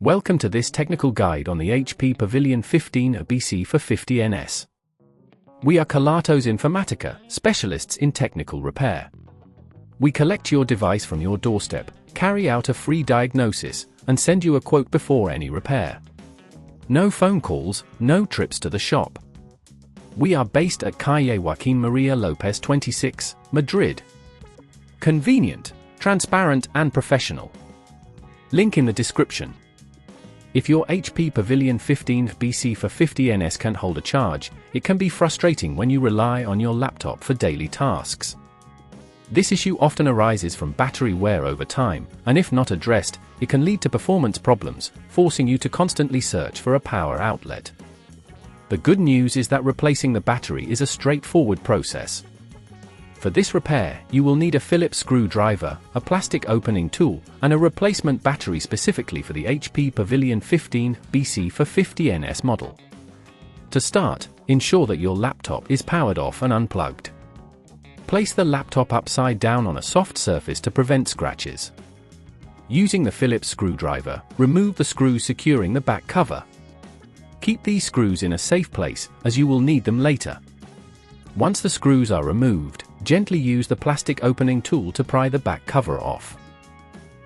Welcome to this technical guide on the HP Pavilion 15 BC for 50NS. We are Kelatos Informatica, specialists in technical repair. We collect your device from your doorstep, carry out a free diagnosis, and send you a quote before any repair. No phone calls, no trips to the shop. We are based at Calle Joaquín María López 26, Madrid. Convenient, transparent and professional. Link in the description. If your HP Pavilion 15 BC for 50NS can't hold a charge, it can be frustrating when you rely on your laptop for daily tasks. This issue often arises from battery wear over time, and if not addressed, it can lead to performance problems, forcing you to constantly search for a power outlet. The good news is that replacing the battery is a straightforward process. For this repair, you will need a Phillips screwdriver, a plastic opening tool, and a replacement battery specifically for the HP Pavilion 15 BC for 50NS model. To start, ensure that your laptop is powered off and unplugged. Place the laptop upside down on a soft surface to prevent scratches. Using the Phillips screwdriver, remove the screws securing the back cover. Keep these screws in a safe place, as you will need them later. Once the screws are removed, gently use the plastic opening tool to pry the back cover off.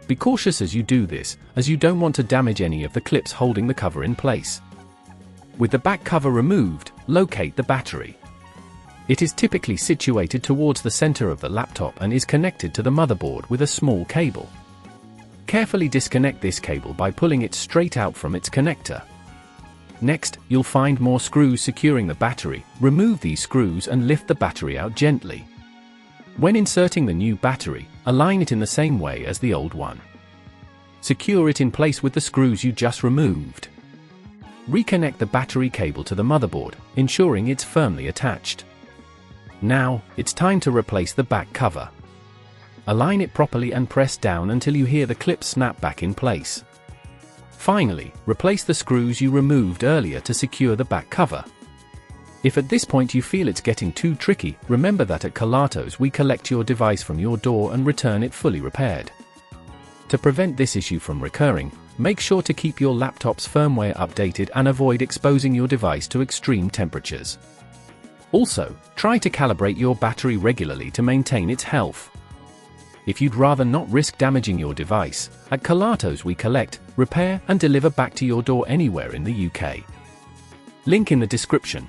Be cautious as you do this, as you don't want to damage any of the clips holding the cover in place. With the back cover removed, locate the battery. It is typically situated towards the center of the laptop and is connected to the motherboard with a small cable. Carefully disconnect this cable by pulling it straight out from its connector. Next, you'll find more screws securing the battery. Remove these screws and lift the battery out gently. When inserting the new battery, align it in the same way as the old one. Secure it in place with the screws you just removed. Reconnect the battery cable to the motherboard, ensuring it's firmly attached. Now, it's time to replace the back cover. Align it properly and press down until you hear the clip snap back in place. Finally, replace the screws you removed earlier to secure the back cover. If at this point you feel it's getting too tricky, remember that at Kelatos we collect your device from your door and return it fully repaired. To prevent this issue from recurring, make sure to keep your laptop's firmware updated and avoid exposing your device to extreme temperatures. Also, try to calibrate your battery regularly to maintain its health. If you'd rather not risk damaging your device, at Kelatos we collect, repair and deliver back to your door anywhere in the UK. Link in the description.